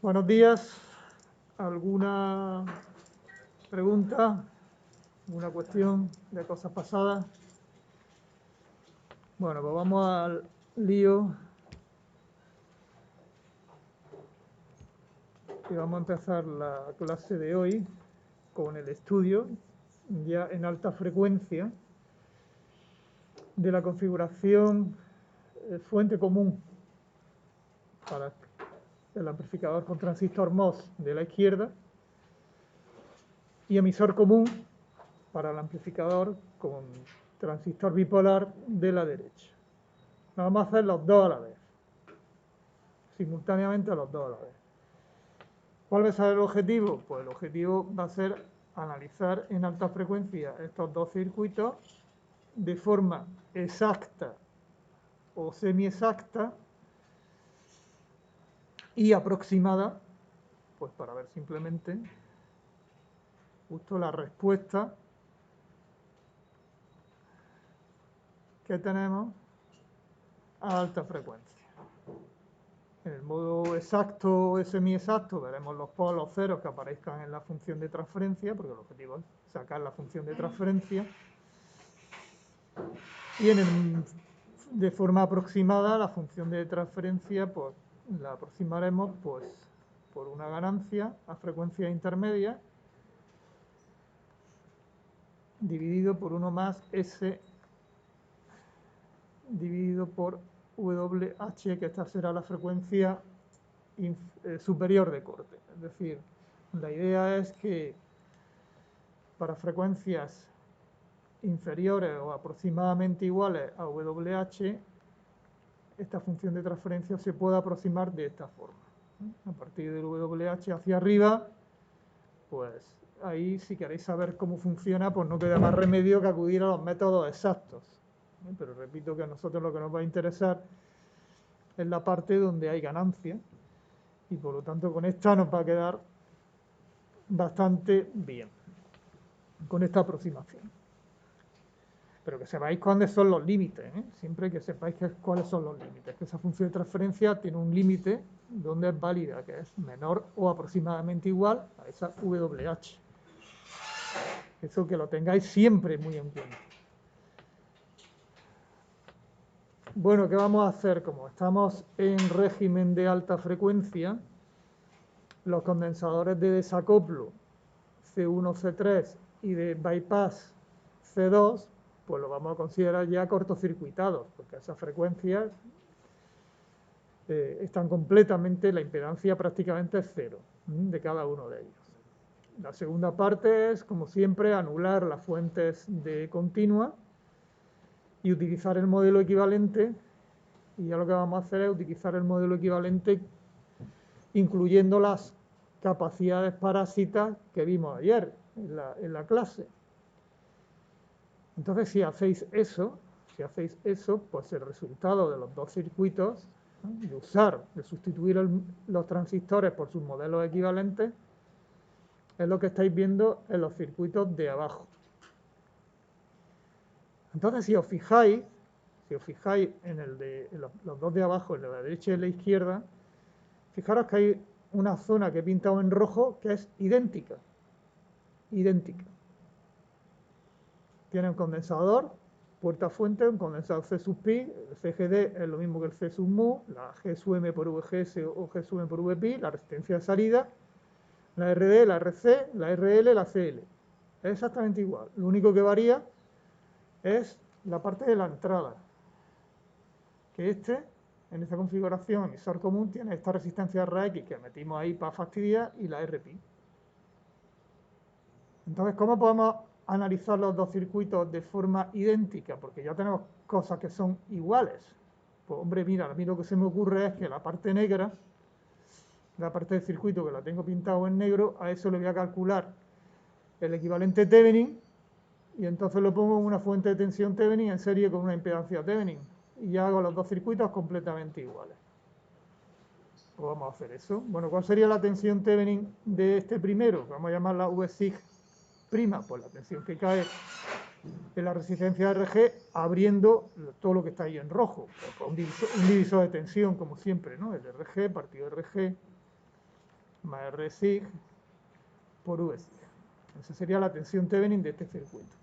Buenos días. ¿Alguna pregunta? ¿Alguna cuestión de cosas pasadas? Bueno, pues vamos al lío. Y vamos a empezar la clase de hoy con el estudio, ya en alta frecuencia, de la configuración fuente común para el amplificador con transistor MOS de la izquierda y emisor común para el amplificador con transistor bipolar de la derecha. Vamos a hacer los dos a la vez, simultáneamente los dos a la vez. ¿Cuál va a ser el objetivo? Pues el objetivo va a ser analizar en alta frecuencia estos dos circuitos de forma exacta o semi-exacta y aproximada, pues para ver simplemente justo la respuesta que tenemos a alta frecuencia. En el modo exacto o semi-exacto veremos los polos ceros que aparezcan en la función de transferencia, porque el objetivo es sacar la función de transferencia. Y de forma aproximada la función de transferencia pues la aproximaremos pues por una ganancia a frecuencia intermedia dividido por 1 más S dividido por WH, que esta será la frecuencia superior de corte. Es decir, la idea es que para frecuencias inferiores o aproximadamente iguales a WH, esta función de transferencia se puede aproximar de esta forma. A partir del WH hacia arriba, pues ahí si queréis saber cómo funciona, pues no queda más remedio que acudir a los métodos exactos. Pero repito que a nosotros lo que nos va a interesar es la parte donde hay ganancia y por lo tanto con esta nos va a quedar bastante bien, con esta aproximación. Pero que sepáis cuáles son los límites, siempre que sepáis cuáles son los límites, que esa función de transferencia tiene un límite donde es válida, que es menor o aproximadamente igual a esa WH. Eso que lo tengáis siempre muy en cuenta. Bueno, ¿qué vamos a hacer? Como estamos en régimen de alta frecuencia, los condensadores de desacoplo C1, C3 y de bypass C2, pues lo vamos a considerar ya cortocircuitados, porque esas frecuencias están completamente, la impedancia prácticamente es cero de cada uno de ellos. La segunda parte es, como siempre, anular las fuentes de continua y utilizar el modelo equivalente, y ya lo que vamos a hacer es utilizar el modelo equivalente incluyendo las capacidades parásitas que vimos ayer en la clase. Entonces, si hacéis eso, pues el resultado de los dos circuitos, de sustituir los transistores por sus modelos equivalentes, es lo que estáis viendo en los circuitos de abajo. Entonces, si os fijáis en los dos de abajo, el de la derecha y la izquierda, fijaros que hay una zona que he pintado en rojo que es idéntica. Tiene un condensador, puerta fuente, un condensador C sub pi, el CGD es lo mismo que el C sub mu, la G sub m por VGS o G sub m por VPi, la resistencia de salida, la RD, la RC, la RL, la CL. Es exactamente igual. Lo único que varía es la parte de la entrada. Que en esta configuración emisor común, tiene esta resistencia RX que metimos ahí para fastidiar y la RPi. Entonces, ¿cómo podemos analizar los dos circuitos de forma idéntica? Porque ya tenemos cosas que son iguales. Pues hombre, mira, a mí lo que se me ocurre es que la parte negra, la parte del circuito que la tengo pintado en negro, a eso le voy a calcular el equivalente Thevenin y entonces lo pongo en una fuente de tensión Thevenin en serie con una impedancia Thevenin y ya hago los dos circuitos completamente iguales. Pues vamos a hacer eso. Bueno, ¿cuál sería la tensión Thevenin de este primero? Vamos a llamarla VSIG prima, pues la tensión que cae en la resistencia RG abriendo todo lo que está ahí en rojo. Pues un divisor de tensión, como siempre, ¿no? El RG partido RG más R sig por V sig. Esa sería la tensión Thevenin de este circuito.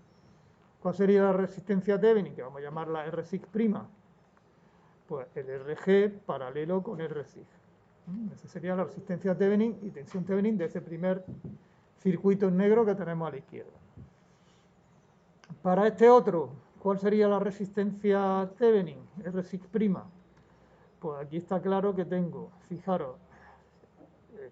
¿Cuál sería la resistencia Thevenin? Que vamos a llamarla R sig prima. Pues el RG paralelo con R sig. Esa sería la resistencia Thevenin y tensión Thevenin de ese primer circuito en negro que tenemos a la izquierda. Para este otro, ¿cuál sería la resistencia Thevenin? R sig prima. Pues aquí está claro que tengo, fijaros,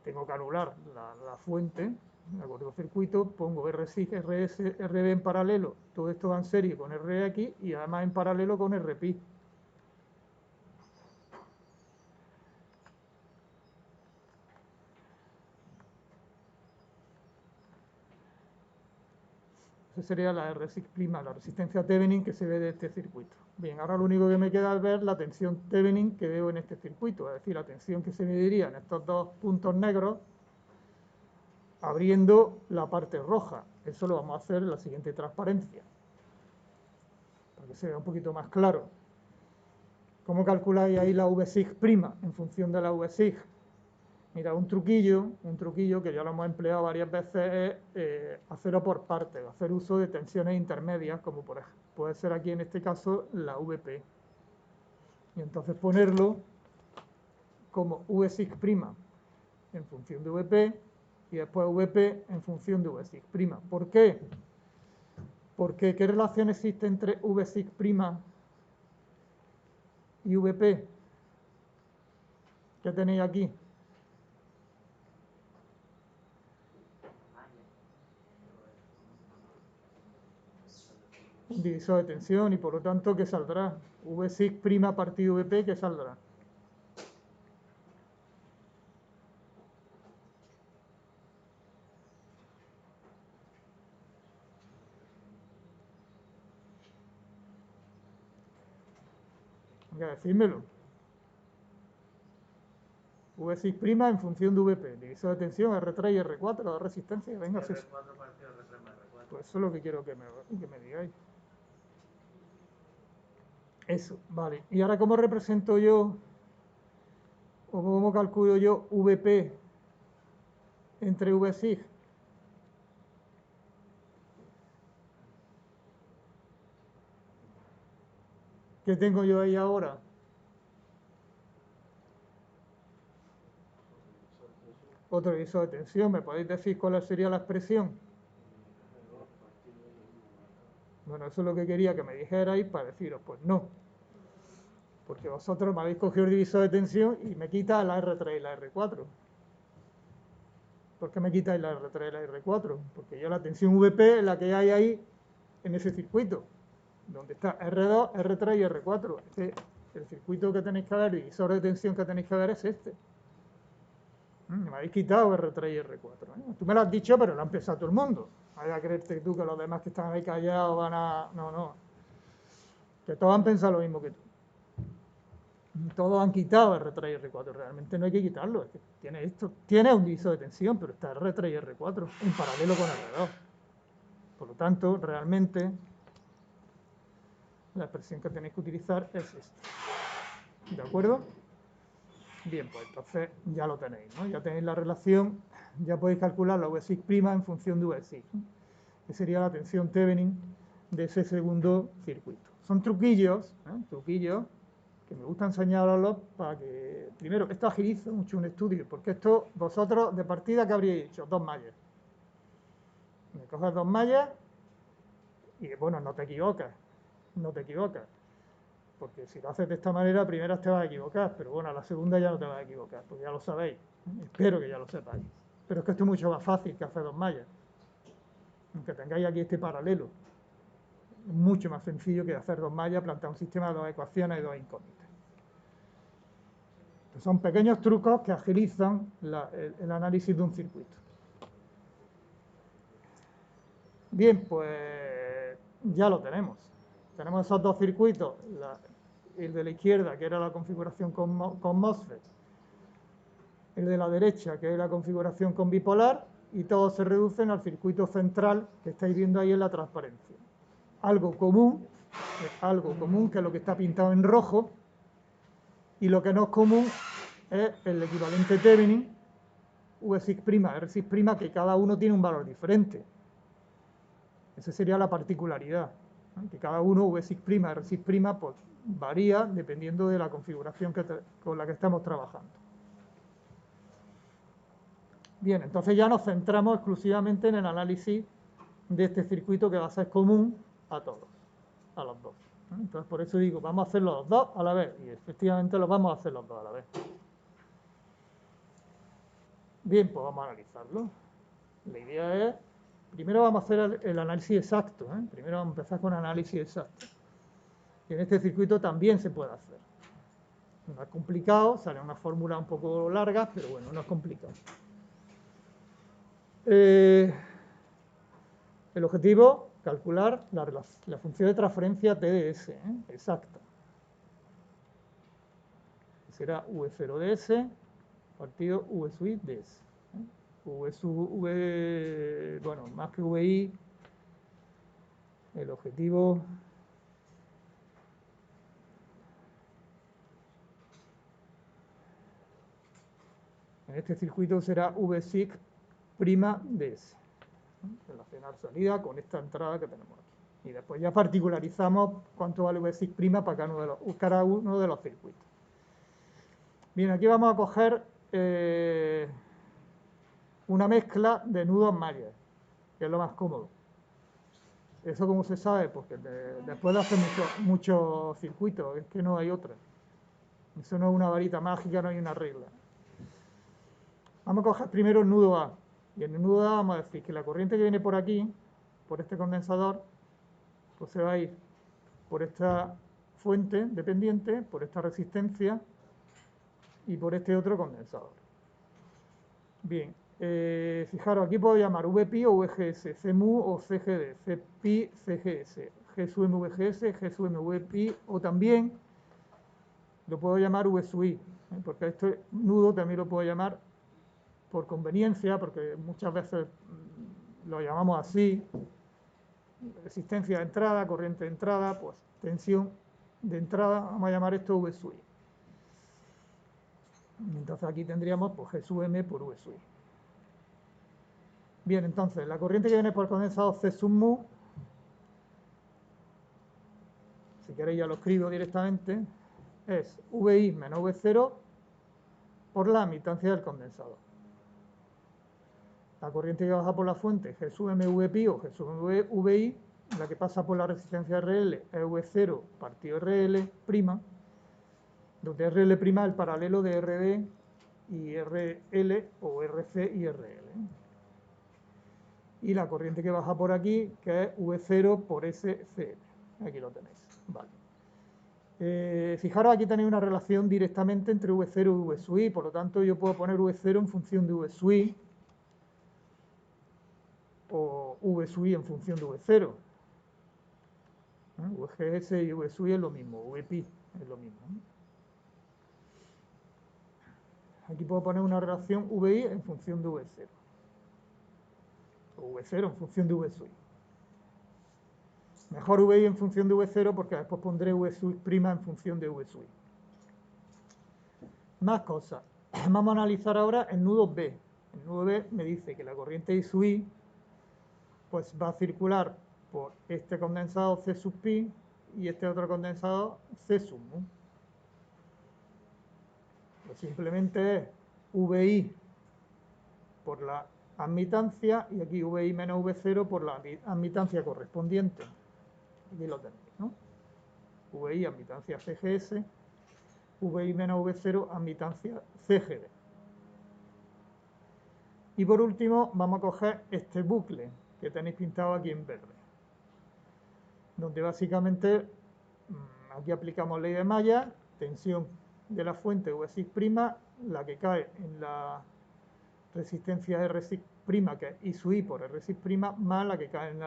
tengo que anular la fuente, de acuerdo, circuito, pongo R sig, RS, RB en paralelo, todo esto va en serie con RX y además en paralelo con RPi. Esa sería la R sig prima, la resistencia Thevenin que se ve de este circuito. Bien, ahora lo único que me queda es ver la tensión Thevenin que veo en este circuito, es decir, la tensión que se mediría en estos dos puntos negros abriendo la parte roja. Eso lo vamos a hacer en la siguiente transparencia, para que se vea un poquito más claro. ¿Cómo calculáis ahí la V sig prima en función de la V sig? Mira, un truquillo que ya lo hemos empleado varias veces es hacerlo por partes, hacer uso de tensiones intermedias, como por ejemplo, puede ser aquí en este caso la VP. Y entonces ponerlo como V sig prima en función de VP y después VP en función de V sig prima. ¿Por qué? Porque ¿qué relación existe entre V sig prima y VP? ¿Qué tenéis aquí? Un divisor de tensión y por lo tanto, ¿qué saldrá? V sig prima partido VP, ¿qué saldrá? Venga, decídmelo. V sig prima en función de VP, divisor de tensión, R3 y R4, la resistencia, venga, R4 partido R3 más R4. pues eso es lo que quiero que me digáis. Eso, vale. ¿Y ahora cómo represento yo, o cómo calculo yo VP entre V sig? ¿Qué tengo yo ahí ahora? Otro divisor de tensión, ¿me podéis decir cuál sería la expresión? Bueno, eso es lo que quería que me dijerais para deciros, pues no. Porque vosotros me habéis cogido el divisor de tensión y me quita la R3 y la R4. ¿Por qué me quitáis la R3 y la R4? Porque yo la tensión VP es la que hay ahí en ese circuito, donde está R2, R3 y R4. El circuito que tenéis que ver, el divisor de tensión que tenéis que ver es este. Me habéis quitado R3 y R4. Tú me lo has dicho, pero lo ha empezado todo el mundo. Vaya a creerte tú que los demás que están ahí callados van a... No. Que todos han pensado lo mismo que tú. Todos han quitado R3 y R4. Realmente no hay que quitarlo. Es que tiene esto. Tiene un divisor de tensión, pero está R3 y R4 en paralelo con R2. Por lo tanto, realmente la expresión que tenéis que utilizar es esta. ¿De acuerdo? Bien, pues entonces ya lo tenéis, ¿no? Ya tenéis la relación, ya podéis calcular la V sig prima en función de V sig, ¿no? Que sería la tensión Thevenin de ese segundo circuito. Son truquillos, truquillos que me gusta enseñaroslos para que, primero, esto agiliza mucho un estudio, porque esto, vosotros, de partida, ¿qué habríais hecho? 2 mallas. Me coges 2 mallas y, bueno, no te equivocas, porque si lo haces de esta manera, a primeras te vas a equivocar, pero bueno, a la segunda ya no te vas a equivocar, porque ya lo sabéis. Espero que ya lo sepáis. Pero es que esto es mucho más fácil que hacer 2 mallas. Aunque tengáis aquí este paralelo. Es mucho más sencillo que hacer 2 mallas, plantear un sistema de 2 ecuaciones y 2 incógnitas. Estos son pequeños trucos que agilizan el análisis de un circuito. Bien, pues ya lo tenemos. Tenemos esos dos circuitos, el de la izquierda, que era la configuración con MOSFET, el de la derecha, que es la configuración con bipolar, y todos se reducen al circuito central que estáis viendo ahí en la transparencia. Algo común, que es lo que está pintado en rojo, y lo que no es común es el equivalente Thevenin, V6', R6', que cada uno tiene un valor diferente. Esa sería la particularidad, ¿no? Que cada uno, V6', R6', pues varía dependiendo de la configuración con la que estamos trabajando. Bien, entonces ya nos centramos exclusivamente en el análisis de este circuito que va a ser común a todos, a los dos. Entonces por eso digo, vamos a hacerlo los dos a la vez, y efectivamente los vamos a hacer los dos a la vez. Bien, pues vamos a analizarlo. La idea es, primero vamos a hacer el análisis exacto, ¿eh? Primero vamos a empezar con análisis exacto. Y en este circuito también se puede hacer. No es complicado, sale una fórmula un poco larga, pero bueno, no es complicado. El objetivo, calcular la función de transferencia T de S, exacta. Será V0 de S partido V sub I de S. Bueno, más que VI, el objetivo en este circuito será V6' de S. Relacionar salida con esta entrada que tenemos aquí. Y después ya particularizamos cuánto vale V6' para cada uno de los circuitos. Bien, aquí vamos a coger una mezcla de nudos Mayer, que es lo más cómodo. ¿Eso cómo se sabe? Porque después de hacer muchos circuitos, es que no hay otra. Eso no es una varita mágica, no hay una regla. Vamos a coger primero el nudo A. Y en el nudo A vamos a decir que la corriente que viene por aquí, por este condensador, pues se va a ir por esta fuente dependiente, por esta resistencia y por este otro condensador. Bien, fijaros, aquí puedo llamar VPI o VGS, CMU o CGD, CPI, CGS, G sub M VGS, G sub M VPI, o también lo puedo llamar V sub I, porque este nudo también lo puedo llamar por conveniencia, porque muchas veces lo llamamos así, resistencia de entrada, corriente de entrada, pues tensión de entrada, vamos a llamar esto V sub I. Entonces aquí tendríamos pues, G sub M por V sub I. Bien, entonces la corriente que viene por el condensador C sub mu, si queréis ya lo escribo directamente, es VI menos V0 por la admitancia del condensador. La corriente que baja por la fuente, G sub M VPI o G sub M VI, la que pasa por la resistencia RL es V0 partido RL', donde RL' es el paralelo de RD y RL o RC y RL. Y la corriente que baja por aquí, que es V0 por SCL. Aquí lo tenéis. Vale. Fijaros, aquí tenéis una relación directamente entre V0 y V sub I, por lo tanto yo puedo poner V0 en función de V sub I, o V sub I en función de V0. VGS y V sub I es lo mismo, VPI es lo mismo. Aquí puedo poner una relación VI en función de V0. O V0 en función de V sub I. Mejor VI en función de V0 porque después pondré V sub I' en función de V sub I. Más cosas. Vamos a analizar ahora el nudo B. El nudo B me dice que la corriente I sub I pues va a circular por este condensador C sub pi y este otro condensador C sub mu. Pues simplemente es VI por la admitancia y aquí VI menos V0 por la admitancia correspondiente. Aquí lo tenéis, ¿no? VI admitancia CGS, VI menos V0 admitancia CGD. Y por último vamos a coger este bucle que tenéis pintado aquí en verde, donde básicamente aquí aplicamos ley de Mayer, tensión de la fuente V6', la que cae en la resistencia R6', que es I sub I por R6', más la que cae en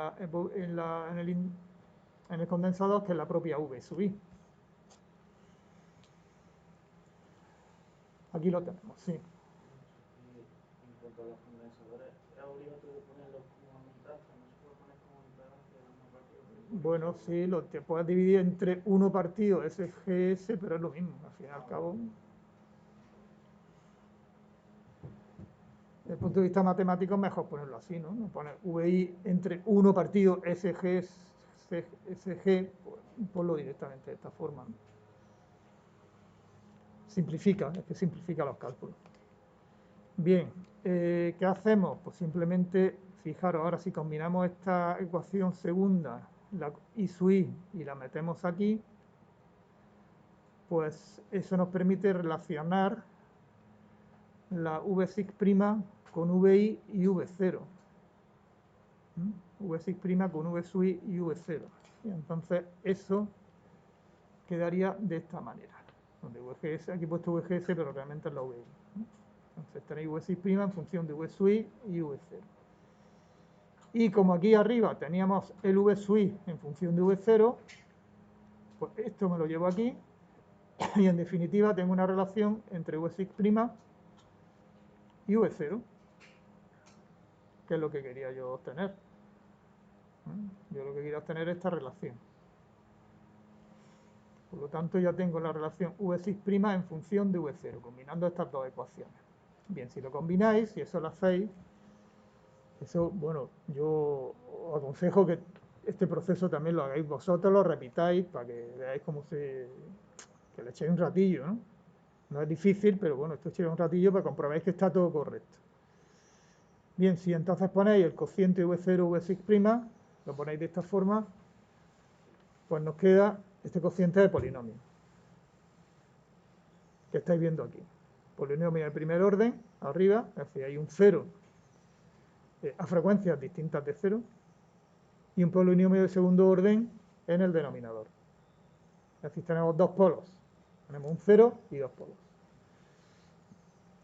el condensador, que es la propia V sub I. Aquí lo tenemos, sí. Y en cuanto a los condensadores, ¿es obligatorio ponerlos como admitancia? ¿No se puede poner como impedancia de una partido? Bueno, sí, te puedes dividir entre 1 partido SGS, pero es lo mismo, al fin y al cabo. punto de vista matemático, mejor ponerlo así, ¿no? Poner VI entre 1 partido SG, ponlo directamente de esta forma, ¿no? Simplifica, es que simplifica los cálculos. Bien, ¿qué hacemos? Pues simplemente, fijaros, ahora si combinamos esta ecuación segunda, la I sub I, y la metemos aquí, pues eso nos permite relacionar la V' con VI y V0. V' con V sub I y V0. Y entonces eso quedaría de esta manera. Donde VGS, aquí he puesto VGS, pero realmente es la VI. Entonces tenéis V' en función de V sub I y V0. Y como aquí arriba teníamos el V sub I en función de V0, pues esto me lo llevo aquí. Y en definitiva tengo una relación entre V' y V0, que es lo que quería yo obtener. Yo lo que quería obtener es esta relación. Por lo tanto, ya tengo la relación V' en función de V0, combinando estas dos ecuaciones. Bien, si lo combináis, si eso lo hacéis, eso, bueno, yo os aconsejo que este proceso también lo hagáis vosotros, lo repitáis, para que veáis cómo que le echéis un ratillo, ¿no? No es difícil, pero bueno, esto echéis un ratillo para comprobar que está todo correcto. Bien, si entonces ponéis el cociente V0, V6', lo ponéis de esta forma, pues nos queda este cociente de polinomio, que estáis viendo aquí. Polinomio de primer orden, arriba, es decir, hay un 0 a frecuencias distintas de 0, y un polinomio de segundo orden en el denominador. Es decir, tenemos dos polos. Tenemos un 0 y dos polos.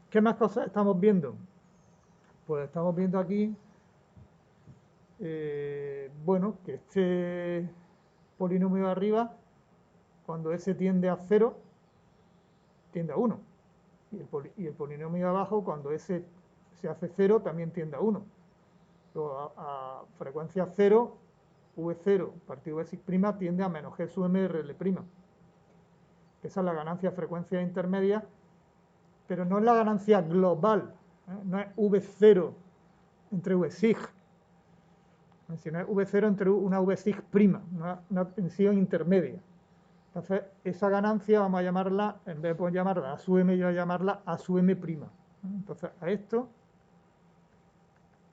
¿Qué más cosas estamos viendo? Pues estamos viendo aquí, bueno, que este polinomio de arriba, cuando S tiende a 0, tiende a 1. Y el polinomio de abajo, cuando S se hace 0, también tiende a 1. Luego, a frecuencia 0, V0 partido V' tiende a menos G sub M RL'. Esa es la ganancia de frecuencia intermedia, pero no es la ganancia global, no es V0 entre Vsig, sino es V0 entre una Vsig', una tensión intermedia. Entonces, esa ganancia vamos a llamarla, en vez de llamarla A sub M, yo voy a llamarla A sub M'. Entonces, a esto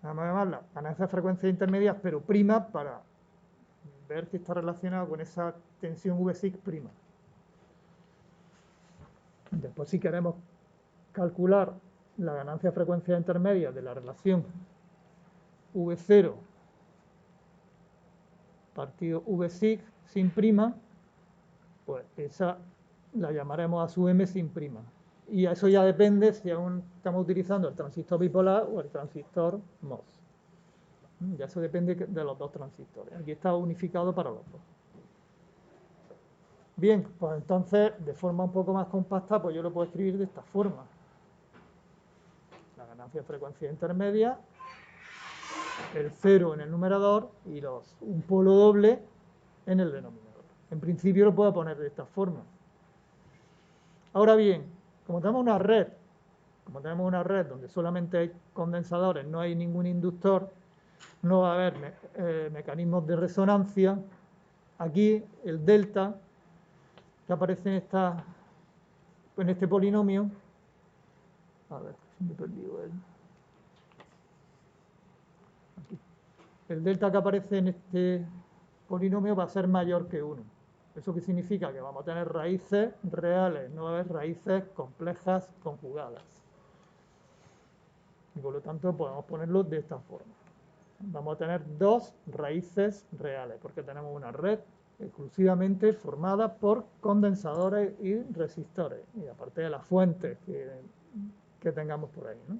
vamos a llamarla ganancia de frecuencia intermedia, pero prima, para ver que está relacionado con esa tensión Vsig'. Después, si queremos calcular la ganancia de frecuencia intermedia de la relación V0 partido Vsig sin prima, pues esa la llamaremos A sub M sin prima. Y eso ya depende si aún estamos utilizando el transistor bipolar o el transistor MOS. Ya eso depende de los dos transistores. Aquí está unificado para los dos. Bien, pues entonces, de forma un poco más compacta, pues yo lo puedo escribir de esta forma. La ganancia de frecuencia intermedia, el 0 en el numerador y un polo doble en el denominador. En principio lo puedo poner de esta forma. Ahora bien, como tenemos una red donde solamente hay condensadores, no hay ningún inductor, no va a haber mecanismos de resonancia, aquí el delta que aparece en este polinomio, a ver, me he perdido aquí. El delta que aparece en este polinomio va a ser mayor que 1. ¿Eso qué significa? Que vamos a tener raíces reales, no va a haber raíces complejas conjugadas. Y por lo tanto podemos ponerlo de esta forma. Vamos a tener dos raíces reales, porque tenemos una red exclusivamente formada por condensadores y resistores, y aparte de las fuentes que tengamos por ahí, ¿no?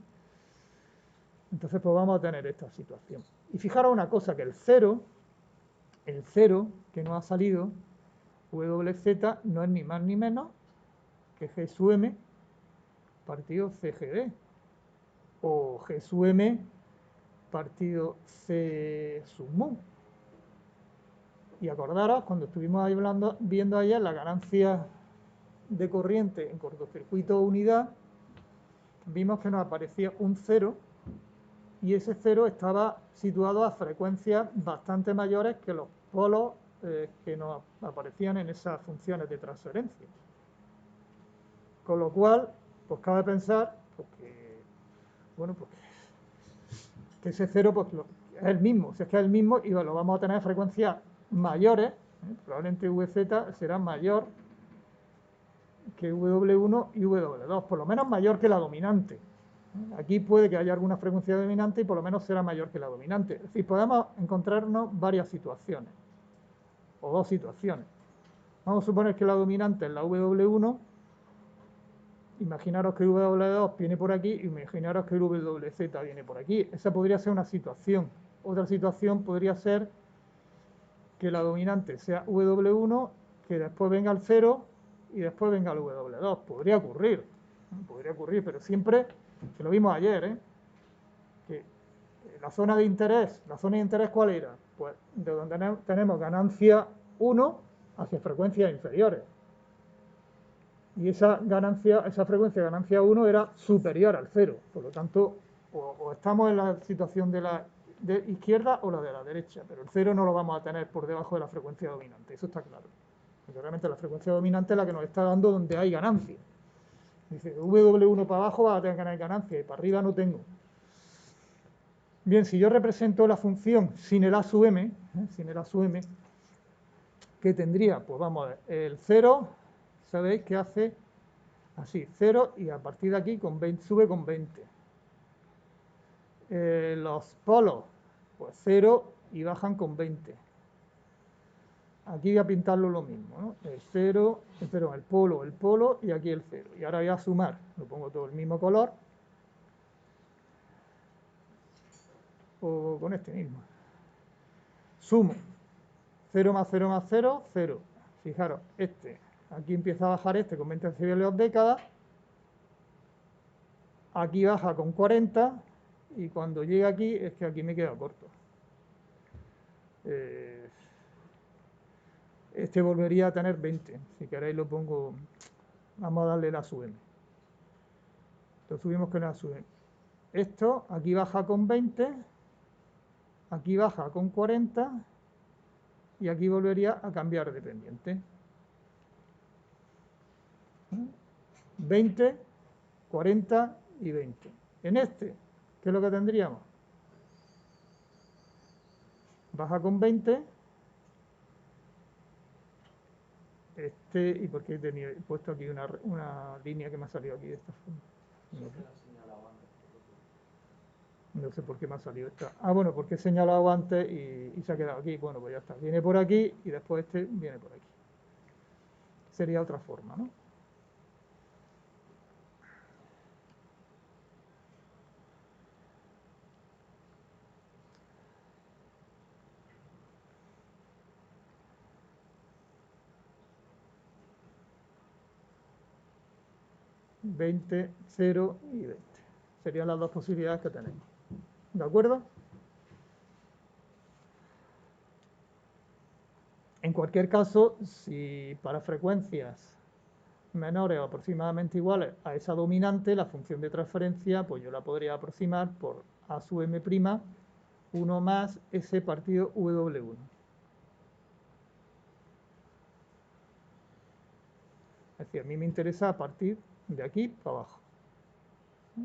Entonces, pues vamos a tener esta situación. Y fijaros una cosa, que el 0 que nos ha salido, WZ, no es ni más ni menos que G sub M partido CGD, o G sub M partido C sub mu. Y acordaros, cuando estuvimos ahí viendo ayer la ganancia de corriente en cortocircuito unidad, vimos que nos aparecía un 0 y ese cero estaba situado a frecuencias bastante mayores que los polos que nos aparecían en esas funciones de transferencia. Con lo cual, pues cabe pensar pues, que, bueno, pues, que ese cero pues, es el mismo, si es que es el mismo y lo vamos a tener a frecuencias mayores, probablemente VZ será mayor que W1 y W2, por lo menos mayor que la dominante. Aquí puede que haya alguna frecuencia dominante y por lo menos será mayor que la dominante. Es decir, podemos encontrarnos varias situaciones, o dos situaciones. Vamos a suponer que la dominante es la W1, imaginaros que el W2 viene por aquí, y imaginaros que el WZ viene por aquí. Esa podría ser una situación. Otra situación podría ser que la dominante sea W1, que después venga el 0 y después venga el W2. Podría ocurrir, pero siempre, que lo vimos ayer, que la zona de interés, ¿cuál era? Pues de donde tenemos ganancia 1 hacia frecuencias inferiores. Y esa frecuencia de ganancia 1 era superior al 0. Por lo tanto, o estamos en la situación de la izquierda o la de la derecha, pero el 0 no lo vamos a tener por debajo de la frecuencia dominante, eso está claro. Porque realmente la frecuencia dominante es la que nos está dando donde hay ganancia. Dice, W1 para abajo va a tener que ganar ganancia y para arriba no tengo. Bien, si yo represento la función sin el A sub m, ¿qué tendría? Pues vamos a ver, el 0, sabéis que hace así, 0 y a partir de aquí sube con 20. Los polos, pues 0 y bajan con 20. Aquí voy a pintarlo lo mismo, ¿no? El 0, el polo y aquí el 0. Y ahora voy a sumar, lo pongo todo el mismo color. O con este mismo. Sumo. 0 más 0 más 0, 0. Fijaros, aquí empieza a bajar con 20 decibelios décadas. Aquí baja con 40 y cuando llega aquí es que aquí me queda corto. Este volvería a tener 20. Si queréis lo pongo, vamos a darle la sub m. Lo subimos con la sub m. Esto aquí baja con 20, aquí baja con 40 y aquí volvería a cambiar de pendiente. 20, 40 y 20. En ¿qué es lo que tendríamos? Baja con 20. ¿Y por qué he puesto aquí una línea que me ha salido aquí de esta forma? No sé por qué me ha salido esta. Bueno, porque he señalado antes y se ha quedado aquí. Bueno, pues ya está. Viene por aquí y después viene por aquí. Sería otra forma, ¿no? ...20, 0 y 20. Serían las dos posibilidades que tenemos. ¿De acuerdo? En cualquier caso, si para frecuencias menores o aproximadamente iguales a esa dominante, la función de transferencia, pues yo la podría aproximar por A sub m', 1 más S partido W1. Es decir, a mí me interesa a partir de aquí para abajo,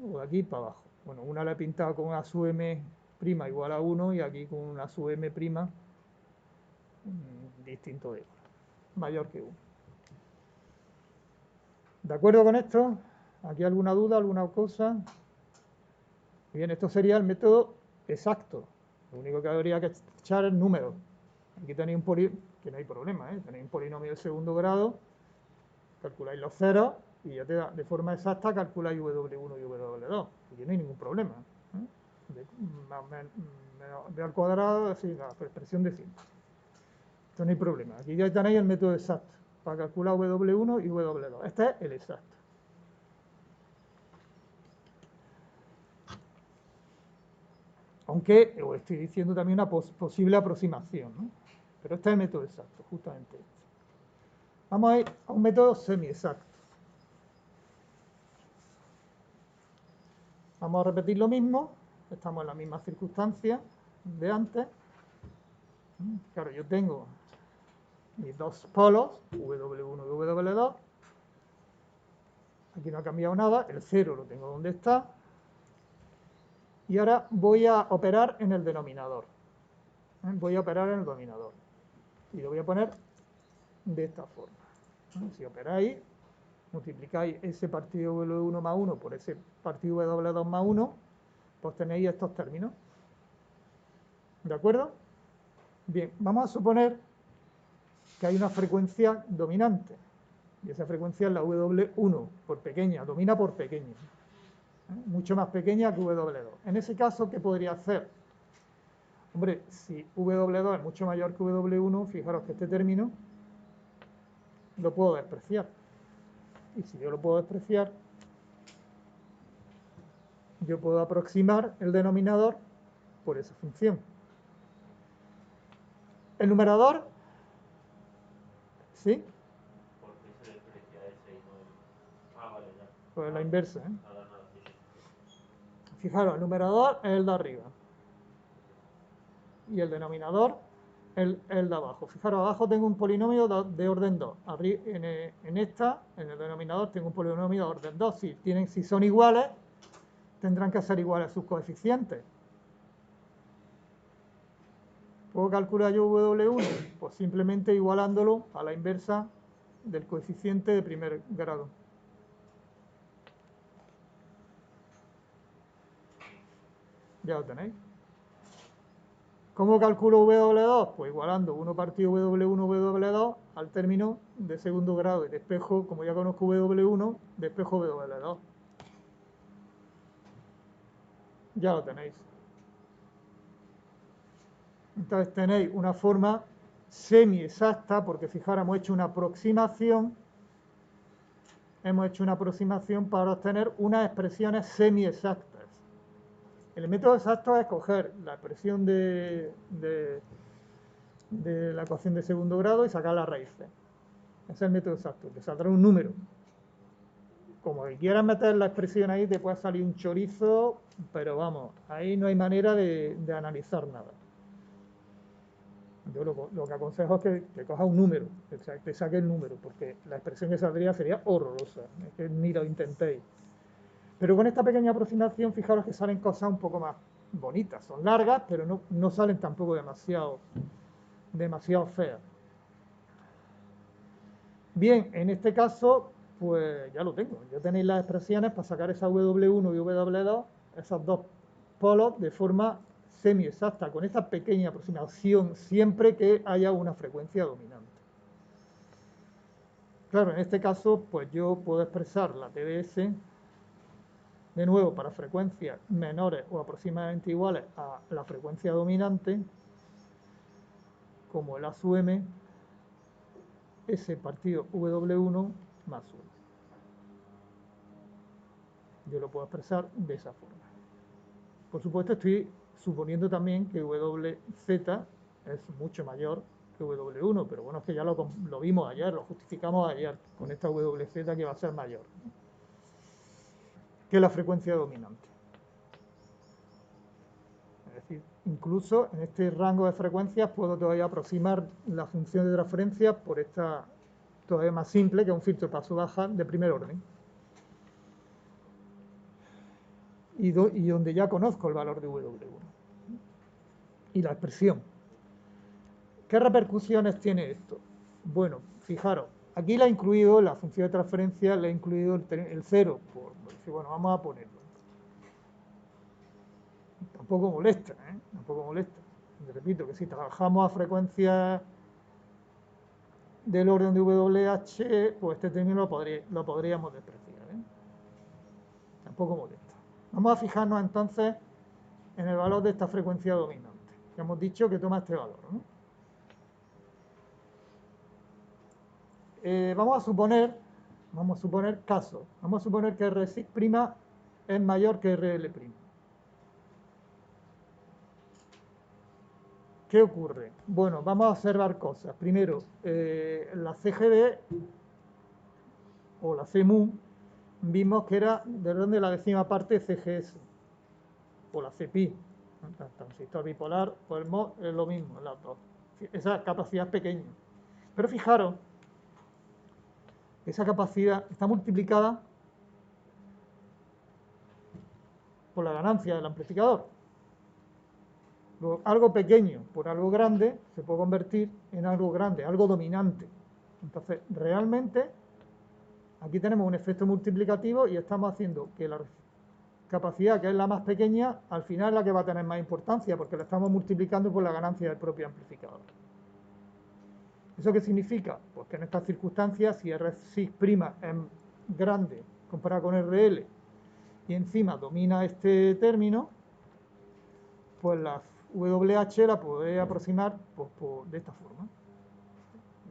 o de aquí para abajo. Bueno, una la he pintado con A sub m' igual a 1 y aquí con una sub m' distinto de 1, mayor que 1. ¿De acuerdo con esto? ¿Aquí alguna duda, alguna cosa? Bien, esto sería el método exacto. Lo único que habría que echar es números. Aquí tenéis un polinomio, que no hay problema, tenéis un polinomio de segundo grado, calculáis los ceros y ya te da, de forma exacta calculáis W1 y W2. Aquí no hay ningún problema. De al cuadrado, así, la expresión de 100. Esto no hay problema. Aquí ya tenéis el método exacto para calcular W1 y W2. Este es el exacto. Aunque os estoy diciendo también una posible aproximación, ¿no? Pero este es el método exacto, justamente este. Vamos a ir a un método semi-exacto. Vamos a repetir lo mismo, estamos en la misma circunstancia de antes. Claro, yo tengo mis dos polos, W1 y W2. Aquí no ha cambiado nada, el 0 lo tengo donde está. Y ahora voy a operar en el denominador. Voy a operar en el denominador. Y lo voy a poner de esta forma. Si operáis, multiplicáis ese partido W1 más 1 por ese partido W2 más 1, pues tenéis estos términos. ¿De acuerdo? Bien, vamos a suponer que hay una frecuencia dominante. Y esa frecuencia es la W1, por pequeña, domina por pequeña. Mucho más pequeña que W2. En ese caso, ¿qué podría hacer? Hombre, si W2 es mucho mayor que W1, fijaros que este término lo puedo despreciar. Y si yo lo puedo despreciar, yo puedo aproximar el denominador por esa función. El numerador, ¿sí? ¿Por qué se desprecia ese y no el...? Ah, vale, ya. Pues la inversa, ¿eh? Nada, nada, sí, sí. Fijaros, el numerador es el de arriba. Y el denominador el de abajo. Fijaros, abajo tengo un polinomio de orden 2. En el denominador, tengo un polinomio de orden 2. Si son iguales, tendrán que ser iguales sus coeficientes. ¿Puedo calcular yo W1? Pues simplemente igualándolo a la inversa del coeficiente de primer grado. Ya lo tenéis. ¿Cómo calculo W2? Pues igualando 1 partido W1, W2 al término de segundo grado y despejo, como ya conozco W1, despejo W2. Ya lo tenéis. Entonces tenéis una forma semi-exacta, porque fijaros, hemos hecho una aproximación para obtener unas expresiones semi-exactas. El método exacto es coger la expresión de la ecuación de segundo grado y sacar las raíces. Ese es el método exacto, te saldrá un número. Como que quieras meter la expresión ahí, te puede salir un chorizo, pero vamos, ahí no hay manera de analizar nada. Yo lo que aconsejo es que cojas un número, que te saque el número, porque la expresión que saldría sería horrorosa, es que ni lo intentéis. Pero con esta pequeña aproximación, fijaros que salen cosas un poco más bonitas, son largas, pero no salen tampoco demasiado feas. Bien, en este caso, pues ya lo tengo. Ya tenéis las expresiones para sacar esa W1 y W2, esos dos polos, de forma semi-exacta, con esta pequeña aproximación, siempre que haya una frecuencia dominante. Claro, en este caso, pues yo puedo expresar la TDS, de nuevo, para frecuencias menores o aproximadamente iguales a la frecuencia dominante, como el A sub M, S partido W1 más 1. Yo lo puedo expresar de esa forma. Por supuesto, estoy suponiendo también que WZ es mucho mayor que W1, pero bueno, es que ya lo vimos ayer, lo justificamos ayer con esta WZ que va a ser mayor que la frecuencia dominante. Es decir, incluso en este rango de frecuencias puedo todavía aproximar la función de transferencia por esta todavía más simple, que es un filtro de paso baja de primer orden. Y donde ya conozco el valor de W1 y la expresión. ¿Qué repercusiones tiene esto? Bueno, fijaros, aquí la he incluido, la función de transferencia, le he incluido el 0. Bueno, vamos a ponerlo. Tampoco molesta, ¿eh? Tampoco molesta. Y repito que si trabajamos a frecuencias del orden de WH, pues este término lo podríamos despreciar, ¿eh? Tampoco molesta. Vamos a fijarnos entonces en el valor de esta frecuencia dominante. Ya hemos dicho que toma este valor, ¿no? Vamos a suponer caso. Vamos a suponer que Rx' es mayor que RL'. ¿Qué ocurre? Bueno, vamos a observar cosas. Primero, la CGD o la CMU vimos que era del orden de la décima parte CGS. o la CPI, ¿no? Transistor bipolar o el MOS es lo mismo en las dos. Esa capacidad es pequeña. Pero fijaros, esa capacidad está multiplicada por la ganancia del amplificador. Luego, algo pequeño por algo grande se puede convertir en algo grande, algo dominante. Entonces, realmente, aquí tenemos un efecto multiplicativo y estamos haciendo que la capacidad, que es la más pequeña, al final es la que va a tener más importancia, porque la estamos multiplicando por la ganancia del propio amplificador. ¿Eso qué significa? Pues que en estas circunstancias, si R6' es grande comparado con RL y encima domina este término, pues la WH la podré aproximar pues, de esta forma.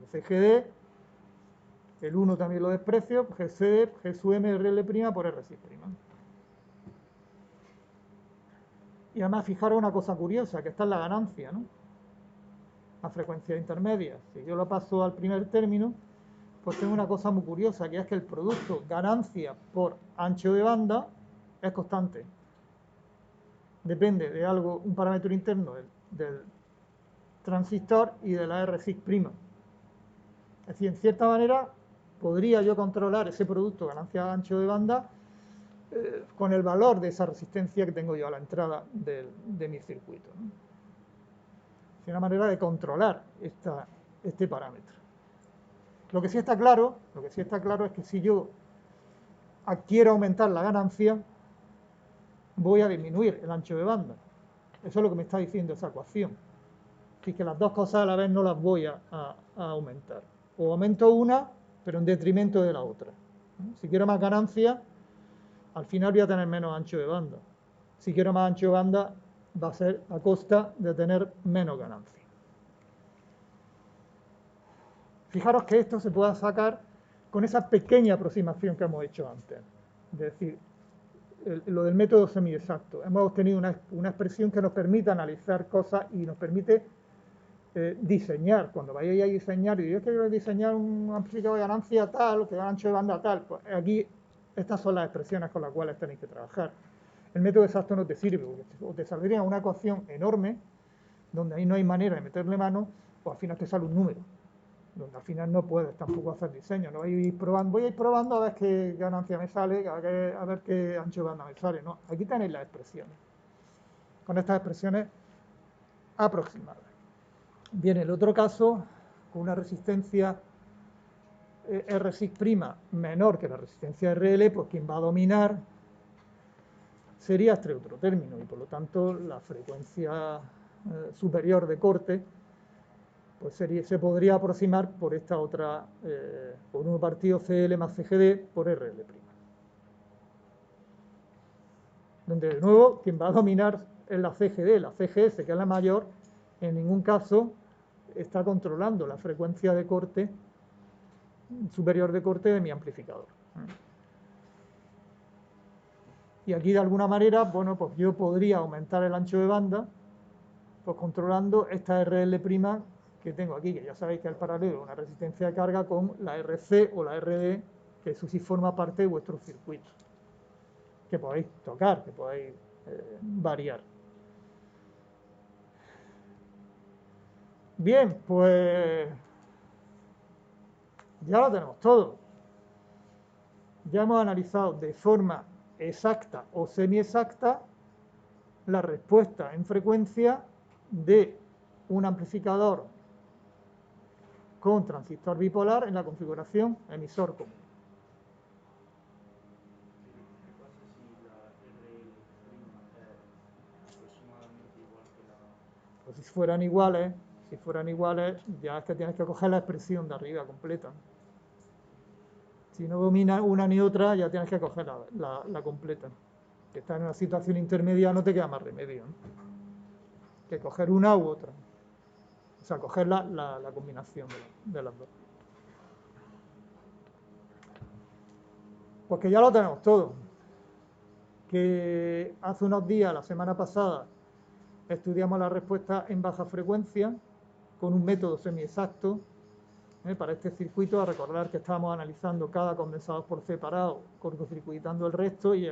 El CGD, el 1 también lo desprecio, GCD, G sub M RL' por R6'. Y además, fijaros una cosa curiosa, que esta es la ganancia, ¿no? A frecuencia intermedia. Si yo lo paso al primer término, pues tengo una cosa muy curiosa, que es que el producto ganancia por ancho de banda es constante. Depende de algo, un parámetro interno del transistor y de la R6'. Es decir, en cierta manera, podría yo controlar ese producto ganancia ancho de banda con el valor de esa resistencia que tengo yo a la entrada de mi circuito, ¿no? Es una manera de controlar este parámetro. Lo que sí está claro es que si yo quiero aumentar la ganancia, voy a disminuir el ancho de banda. Eso es lo que me está diciendo esa ecuación. Así que las dos cosas a la vez no las voy a aumentar. O aumento una, pero en detrimento de la otra. Si quiero más ganancia, al final voy a tener menos ancho de banda. Si quiero más ancho de banda, va a ser a costa de tener menos ganancia. Fijaros que esto se puede sacar con esa pequeña aproximación que hemos hecho antes. Es decir, lo del método semiexacto. Hemos obtenido una expresión que nos permite analizar cosas y nos permite diseñar. Cuando vayáis a diseñar, y yo quiero diseñar un amplificador de ganancia tal, que da ancho de banda tal, pues aquí estas son las expresiones con las cuales tenéis que trabajar. El método exacto no te sirve, o te saldría una ecuación enorme, donde ahí no hay manera de meterle mano, o al final te sale un número, donde al final no puedes tampoco hacer diseño, no voy a ir probando a ver qué ganancia me sale, a ver qué ancho de banda me sale, no, aquí tenéis las expresiones, con estas expresiones aproximadas. Viene el otro caso, con una resistencia R6' menor que la resistencia RL, pues quien va a dominar sería este otro término, y por lo tanto la frecuencia superior de corte pues se podría aproximar por esta otra, por 1 partido CL más CGD por RL'. Donde de nuevo quien va a dominar es la CGD, la CGS, que es la mayor, en ningún caso está controlando la frecuencia de corte, superior de corte de mi amplificador. Y aquí de alguna manera, bueno, pues yo podría aumentar el ancho de banda, pues controlando esta RL' que tengo aquí, que ya sabéis que es el paralelo de una resistencia de carga con la RC o la RD, que eso sí forma parte de vuestro circuito, que podéis tocar, que podéis variar. Bien, pues ya lo tenemos todo. Ya hemos analizado de forma exacta o semi-exacta la respuesta en frecuencia de un amplificador con transistor bipolar en la configuración emisor común. ¿Qué pasa si la RL' es aproximadamente igual que la... Pues si fueran iguales, ya es que tienes que coger la expresión de arriba completa. Si no domina una ni otra, ya tienes que coger la completa. Si estás en una situación intermedia, no te queda más remedio, ¿no? Que coger una u otra. O sea, coger la combinación de las dos. Pues que ya lo tenemos todo. Que hace unos días, la semana pasada, estudiamos la respuesta en baja frecuencia con un método semiexacto. Para este circuito, a recordar que estábamos analizando cada condensador por separado, cortocircuitando el resto, y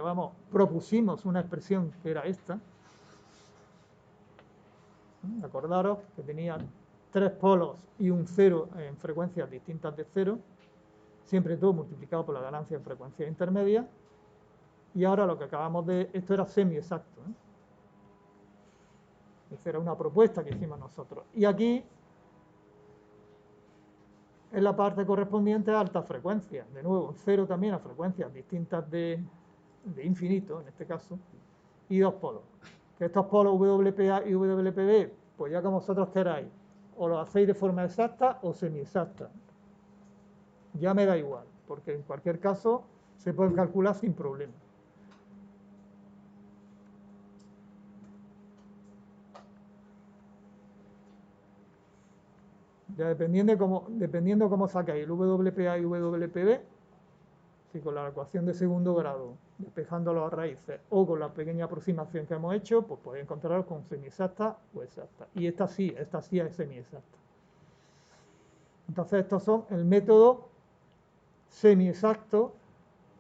propusimos una expresión que era esta, Acordaros que tenía 3 polos y un cero en frecuencias distintas de cero, siempre todo multiplicado por la ganancia en frecuencias intermedias. Y ahora lo que acabamos de... Esto era semi-exacto, ¿eh? Esta era una propuesta que hicimos nosotros. Y aquí es la parte correspondiente a alta frecuencia. De nuevo, cero también a frecuencias distintas de infinito, en este caso, y 2 polos. Que estos polos WPA y WPB, pues ya como vosotros queráis, o lo hacéis de forma exacta o semi-exacta. Ya me da igual, porque en cualquier caso se puede calcular sin problema. Ya dependiendo cómo sacáis el WPA y WPB, si con la ecuación de segundo grado, despejando las raíces, o con la pequeña aproximación que hemos hecho, pues podéis encontraros con semi-exacta o exacta. Y esta sí es semi-exacta. Entonces estos son el método semi-exacto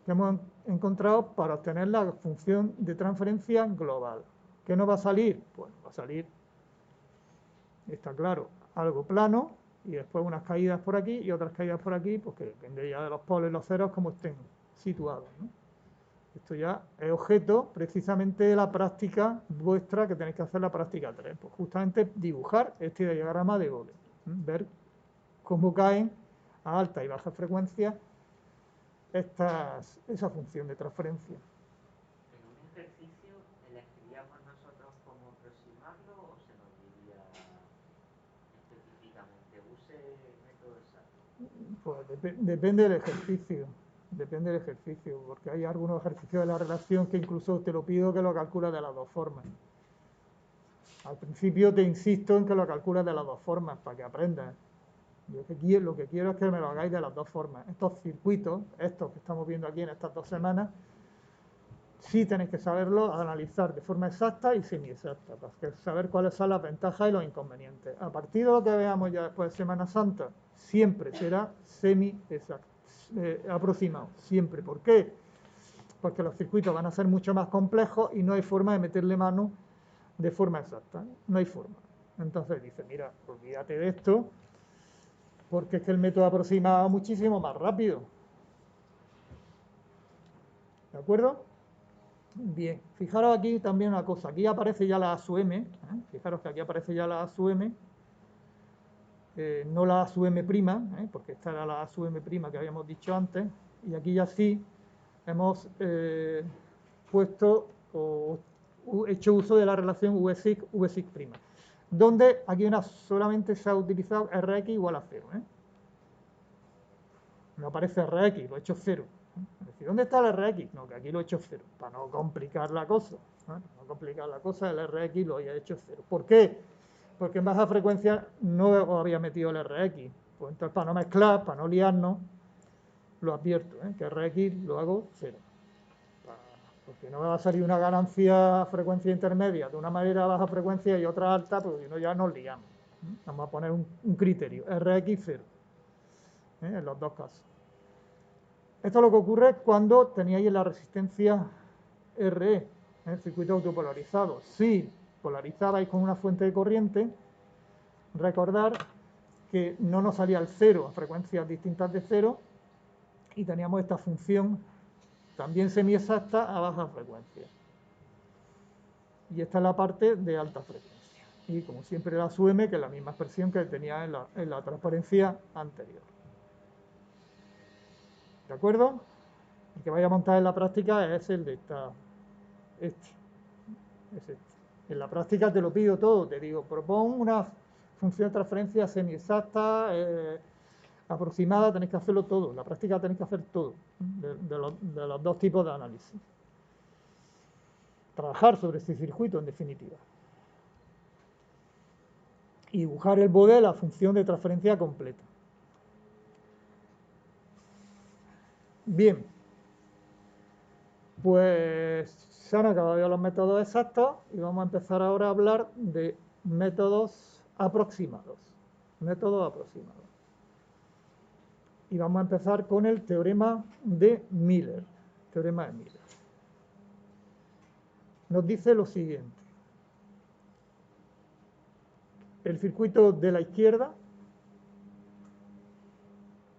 que hemos encontrado para obtener la función de transferencia global. ¿Qué nos va a salir? Pues va a salir, está claro, algo plano y después unas caídas por aquí y otras caídas por aquí, pues que depende ya de los polos y los ceros como estén situados, ¿no? Esto ya es objeto precisamente de la práctica vuestra, que tenéis que hacer la práctica 3. Pues justamente dibujar este diagrama de Bode, ver cómo caen a alta y baja frecuencia esa función de transferencia. En un ejercicio, ¿elegiríamos nosotros cómo aproximarlo o se nos diría específicamente, use el método exacto? Pues depende del ejercicio. Depende del ejercicio, porque hay algunos ejercicios de la relación que incluso te lo pido que lo calcules de las dos formas. Al principio te insisto en que lo calcules de las dos formas para que aprendas. Yo lo que quiero es que me lo hagáis de las dos formas. Estos circuitos, estos que estamos viendo aquí en estas 2 semanas, sí tenéis que saberlo analizar de forma exacta y semi-exacta, para saber cuáles son las ventajas y los inconvenientes. A partir de lo que veamos ya después de Semana Santa, siempre será semi-exacto, aproximado, siempre. ¿Por qué? Porque los circuitos van a ser mucho más complejos y no hay forma de meterle mano de forma exacta, no hay forma. Entonces dice, mira, olvídate de esto, porque es que el método aproximado es muchísimo más rápido. ¿De acuerdo? Bien, fijaros aquí también una cosa, aquí aparece ya la A sub m, fijaros que aquí aparece ya la A sub m, no la A sub m prima, porque esta era la A sub m prima que habíamos dicho antes, y aquí ya sí hemos puesto o hecho uso de la relación VSIC prima, donde aquí solamente se ha utilizado Rx igual a 0, no aparece Rx, lo he hecho 0. Es decir, ¿dónde está el Rx? No, que aquí lo he hecho 0, para no complicar la cosa. No complicar la cosa, el Rx lo he hecho 0. ¿Por qué? Porque en baja frecuencia no había metido el Rx. Pues entonces, para no mezclar, para no liarnos, lo advierto, que Rx lo hago 0. Porque no me va a salir una ganancia a frecuencia intermedia de una manera a baja frecuencia y otra alta, pues si no ya nos liamos. Vamos a poner un criterio, Rx 0, en los dos casos. Esto es lo que ocurre cuando teníais la resistencia RE, el circuito autopolarizado. Si polarizabais con una fuente de corriente, recordar que no nos salía el cero a frecuencias distintas de cero y teníamos esta función también semi-exacta a baja frecuencia. Y esta es la parte de alta frecuencia. Y como siempre la sub m, que es la misma expresión que tenía en la transparencia anterior. ¿De acuerdo? El que vaya a montar en la práctica es el de este. Es este. En la práctica te lo pido todo, te digo, propon una función de transferencia semi-exacta, aproximada, tenéis que hacerlo todo. En la práctica tenéis que hacer todo, de los dos tipos de análisis. Trabajar sobre este circuito, en definitiva. Y dibujar el bode, la función de transferencia completa. Bien, pues se han acabado ya los métodos exactos y vamos a empezar ahora a hablar de métodos aproximados. Métodos aproximados. Y vamos a empezar con el teorema de Miller. Teorema de Miller. Nos dice lo siguiente. el circuito de la izquierda,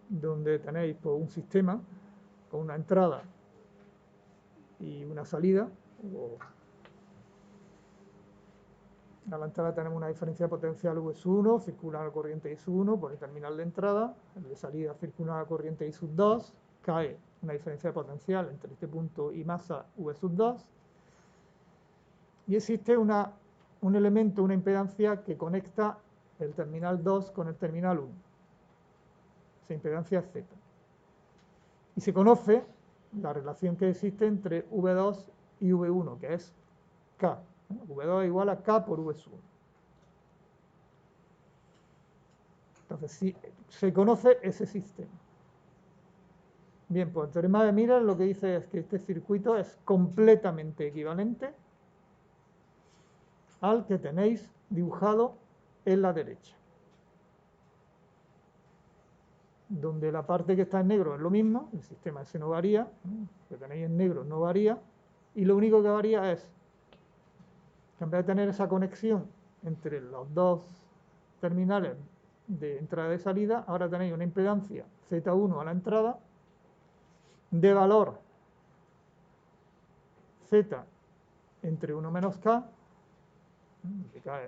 donde tenéis pues, un sistema con una entrada y una salida. A la entrada tenemos una diferencia potencial V1, circula la corriente I1 por el terminal de entrada, el de salida circula la corriente I2, cae una diferencia potencial entre este punto y masa V2, y existe un elemento, una impedancia que conecta el terminal 2 con el terminal 1. Esa impedancia es Z. Y se conoce la relación que existe entre V2 y V1, que es K. V2 es igual a K por V1. Entonces, si se conoce ese sistema. Bien, pues el teorema de Miller lo que dice es que este circuito es completamente equivalente al que tenéis dibujado en la derecha, donde la parte que está en negro es lo mismo, el sistema ese no varía, lo que tenéis en negro no varía, y lo único que varía es que en vez de tener esa conexión entre los dos terminales de entrada y salida, ahora tenéis una impedancia Z1 a la entrada de valor Z entre 1 menos K, que K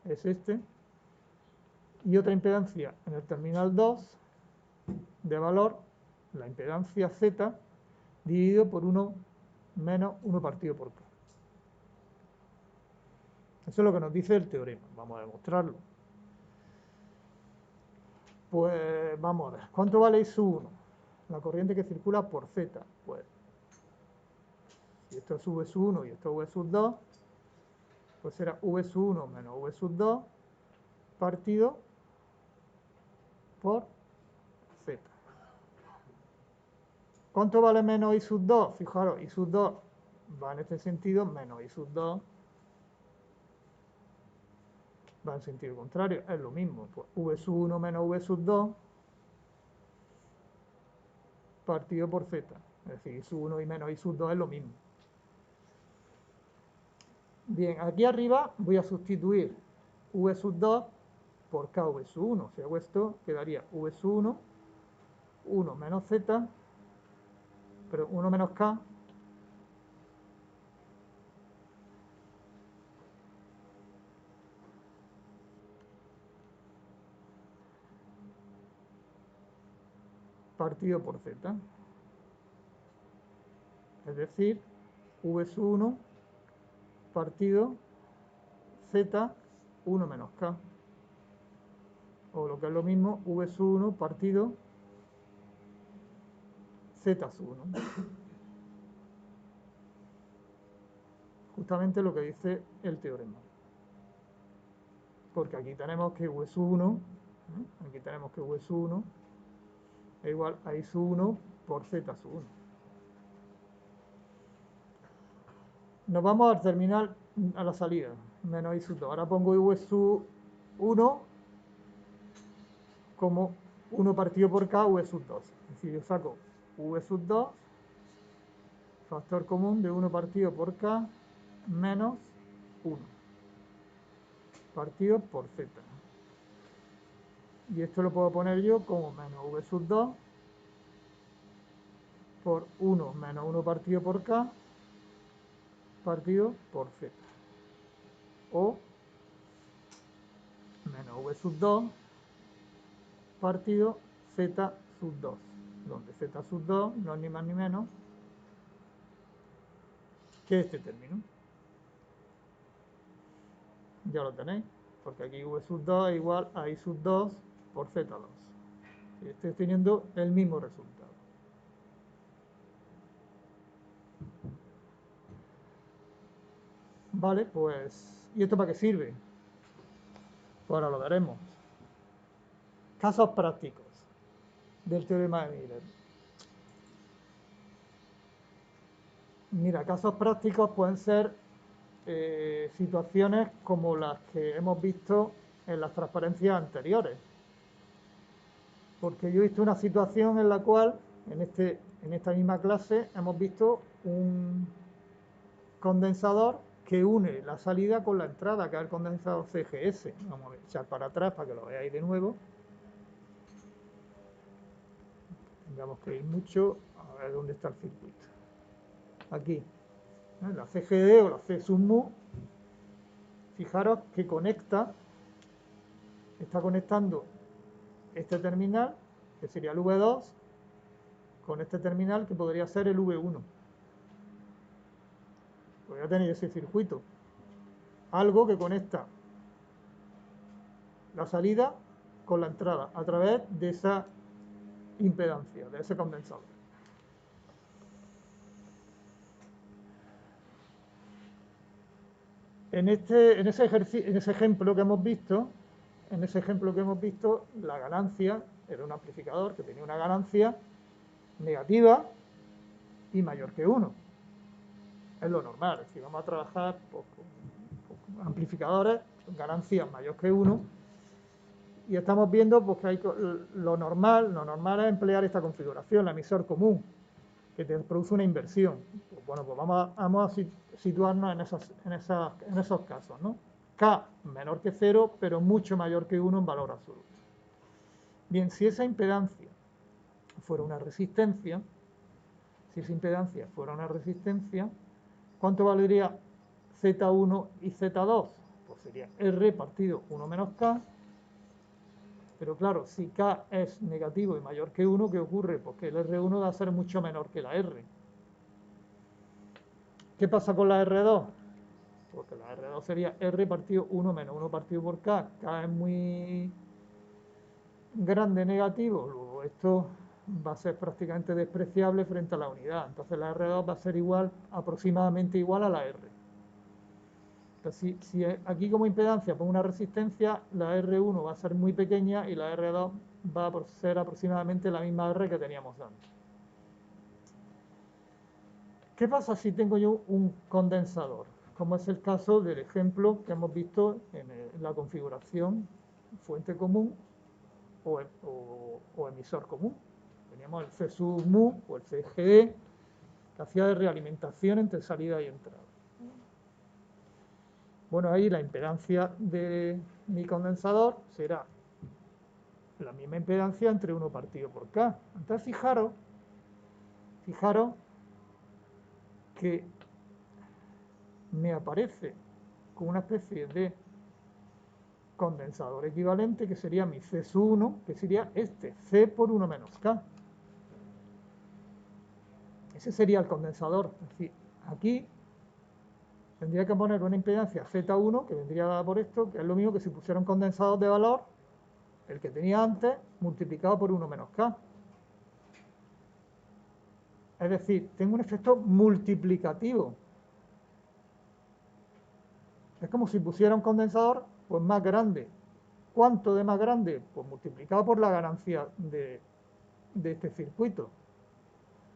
es este, y otra impedancia en el terminal 2 de valor, la impedancia Z, dividido por 1 menos 1 partido por K. Eso es lo que nos dice el teorema. Vamos a demostrarlo. Pues vamos a ver. ¿Cuánto vale I1? La corriente que circula por Z. Pues, si esto es V1 y esto es V2, pues será V1 menos V2 partido por Z. ¿Cuánto vale menos I2? Fijaros, I2 va en este sentido, menos I2 va en sentido contrario, es lo mismo. Pues V1 menos V2 partido por Z. Es decir, I1 y menos I2 es lo mismo. Bien, aquí arriba voy a sustituir V2 por KV1. Si hago esto, quedaría V1, 1 menos Z, pero 1 menos K, partido por Z. Es decir, V1 partido Z, 1 menos K. O lo que es lo mismo, V1 partido Z1. Justamente lo que dice el teorema. Porque aquí tenemos que V1, aquí tenemos que V1 es igual a I1 por Z1. Nos vamos al terminal, a la salida, menos I2. Ahora pongo V1 como 1 partido por K, V2. Es decir, yo saco V2, factor común de 1 partido por K, menos 1 partido por Z. Y esto lo puedo poner yo como menos V2 por 1 menos 1 partido por K partido por Z. O menos V2 partido Z sub 2, donde Z sub 2 no es ni más ni menos que este término. Ya lo tenéis, porque aquí V sub 2 es igual a I sub 2 por Z2. Y estoy teniendo el mismo resultado. Vale, pues, ¿y esto para qué sirve? Pues ahora lo veremos. Casos prácticos del teorema de Miller. Mira, casos prácticos pueden ser situaciones como las que hemos visto en las transparencias anteriores. Porque yo he visto una situación en la cual, en esta misma clase, hemos visto un condensador que une la salida con la entrada, que es el condensador CGS. Vamos a echar para atrás para que lo veáis de nuevo. Tengamos que ir mucho, a ver dónde está el circuito. Aquí, la CGD o la C sub mu, fijaros que está conectando este terminal, que sería el V2, con este terminal que podría ser el V1. Podría tener ese circuito. Algo que conecta la salida con la entrada a través de esa impedancia, de ese condensador. En ese ejemplo que hemos visto, la ganancia era un amplificador que tenía una ganancia negativa y mayor que 1. Es lo normal, si vamos a trabajar pues, con amplificadores con ganancias mayor que 1, y estamos viendo pues, que lo normal es emplear esta configuración, la emisor común, que te produce una inversión. Pues, bueno, pues vamos a situarnos en esos casos, ¿no? K menor que 0, pero mucho mayor que 1 en valor absoluto. Bien, si esa impedancia fuera una resistencia, ¿cuánto valdría Z1 y Z2? Pues sería R partido 1 menos K. Pero claro, si K es negativo y mayor que 1, ¿qué ocurre? Pues que el R1 va a ser mucho menor que la R. ¿Qué pasa con la R2? Porque la R2 sería R partido 1 menos 1 partido por K. K es muy grande negativo, luego esto va a ser prácticamente despreciable frente a la unidad. Entonces la R2 va a ser aproximadamente igual a la R. Entonces, si aquí como impedancia pongo una resistencia, la R1 va a ser muy pequeña y la R2 va a ser aproximadamente la misma R que teníamos antes. ¿Qué pasa si tengo yo un condensador? Como es el caso del ejemplo que hemos visto en la configuración fuente común o emisor común. Teníamos el C sub mu o el CGE, que hacía de realimentación entre salida y entrada. Bueno, ahí la impedancia de mi condensador será la misma impedancia entre 1 partido por K. Entonces fijaros que me aparece con una especie de condensador equivalente que sería mi C sub 1, que sería este, C por 1 menos K. Ese sería el condensador. Es decir, aquí tendría que poner una impedancia Z1, que vendría dada por esto, que es lo mismo que si pusiera un condensador de valor, el que tenía antes, multiplicado por 1 menos K. Es decir, tengo un efecto multiplicativo. Es como si pusiera un condensador pues más grande. ¿Cuánto de más grande? Pues multiplicado por la ganancia de este circuito.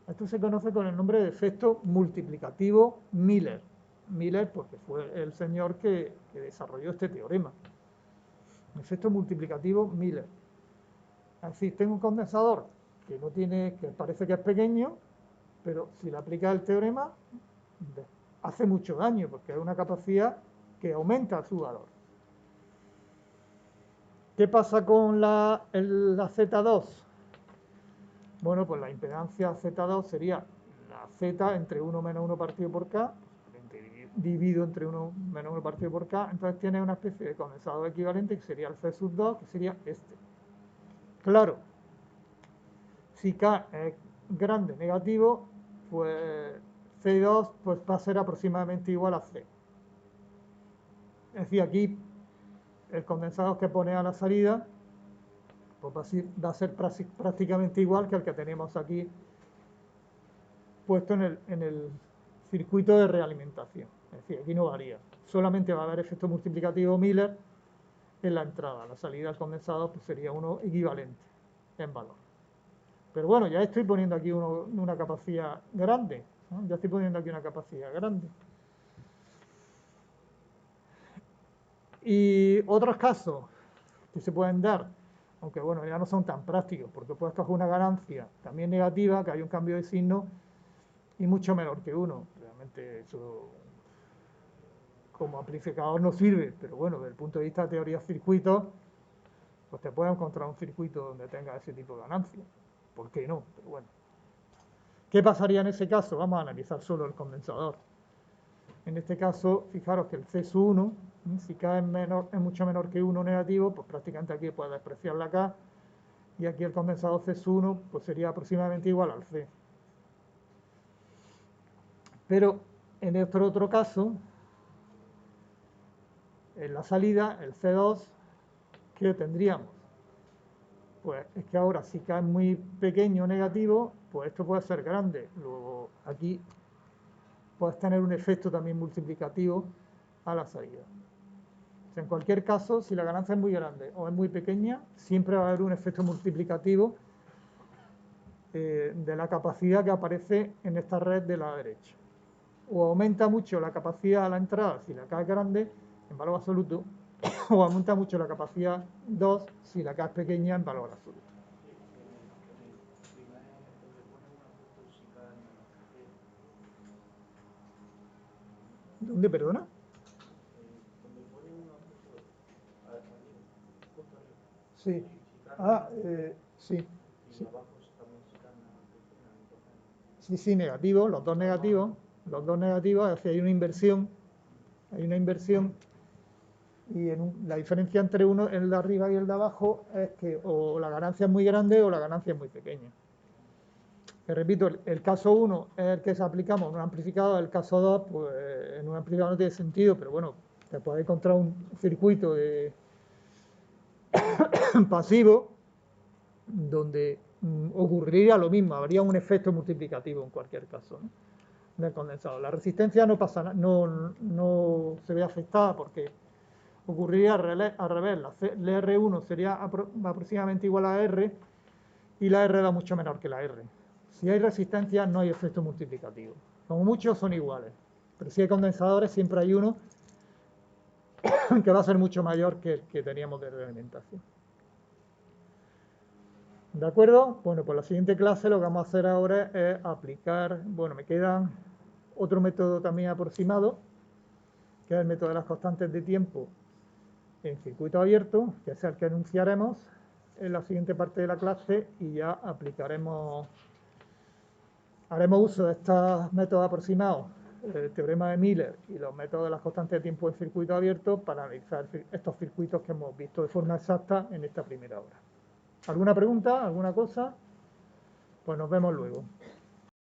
Esto se conoce con el nombre de efecto multiplicativo Miller. Miller porque fue el señor que desarrolló este teorema. Efecto multiplicativo Miller. Es decir, tengo un condensador que parece que es pequeño, pero si le aplica el teorema, hace mucho daño, porque es una capacidad que aumenta su valor. ¿Qué pasa con la Z2? Bueno, pues la impedancia Z2 sería la Z entre 1 menos 1 partido por K, dividido entre 1 menos 1 partido por K, entonces tiene una especie de condensador equivalente que sería el C sub 2, que sería este. Claro, si K es grande, negativo, pues C2 pues, va a ser aproximadamente igual a C. Es decir, aquí el condensador que pone a la salida pues va a ser prácticamente igual que el que tenemos aquí puesto en el circuito de realimentación. Es decir, aquí no varía. Solamente va a haber efecto multiplicativo Miller en la entrada. La salida del condensador pues, sería uno equivalente en valor. Pero bueno, ya estoy poniendo aquí una capacidad grande, ¿no? Ya estoy poniendo aquí una capacidad grande. Y otros casos que se pueden dar, aunque bueno, ya no son tan prácticos, porque puedes coger una ganancia también negativa, que hay un cambio de signo, y mucho menor que 1. Realmente eso como amplificador no sirve, pero bueno, desde el punto de vista de teoría de circuitos, pues te puedes encontrar un circuito donde tenga ese tipo de ganancia. ¿Por qué no? Pero bueno. ¿Qué pasaría en ese caso? Vamos a analizar solo el condensador. En este caso, fijaros que el C sub 1, si K es mucho menor que 1 negativo, pues prácticamente aquí puedes despreciar la K, y aquí el condensador C sub 1 pues sería aproximadamente igual al C. Pero en este otro caso, en la salida, el C2, ¿qué tendríamos? Pues es que ahora si K es muy pequeño negativo, pues esto puede ser grande. Luego aquí puedes tener un efecto también multiplicativo a la salida. O sea, en cualquier caso, si la ganancia es muy grande o es muy pequeña, siempre va a haber un efecto multiplicativo de la capacidad que aparece en esta red de la derecha. O aumenta mucho la capacidad a la entrada si la K es grande en valor absoluto, o aumenta mucho la capacidad 2 si la K es pequeña en valor absoluto. Sí, en el primer, donde pone uno justo si K es menos que 100. ¿Dónde, perdona? Donde pone uno justo arriba, justo arriba. Sí. Si K es menor que 100, Sí. y Sí. abajo también si K es menor que 100, entonces. Sí, sí, negativo, los dos negativos, es decir, hay una inversión y la diferencia entre uno, el de arriba y el de abajo, es que o la ganancia es muy grande o la ganancia es muy pequeña. Que repito, el caso 1 es el que se aplicamos en un amplificador, el caso 2, pues en un amplificador no tiene sentido, pero bueno, te puedes encontrar un circuito de pasivo donde ocurriría lo mismo, habría un efecto multiplicativo en cualquier caso, ¿no?, del condensador. La resistencia no pasa, no se ve afectada porque ocurriría al revés. La R1 sería aproximadamente igual a R y la R da mucho menor que la R. Si hay resistencia no hay efecto multiplicativo. Como muchos son iguales, pero si hay condensadores siempre hay uno que va a ser mucho mayor que el que teníamos de alimentación. ¿De acuerdo? Bueno, pues la siguiente clase lo que vamos a hacer ahora es aplicar, bueno, me queda otro método también aproximado, que es el método de las constantes de tiempo en circuito abierto, que es el que enunciaremos en la siguiente parte de la clase y ya haremos uso de estos métodos aproximados, el teorema de Miller y los métodos de las constantes de tiempo en circuito abierto para analizar estos circuitos que hemos visto de forma exacta en esta primera hora. ¿Alguna pregunta? ¿Alguna cosa? Pues nos vemos luego.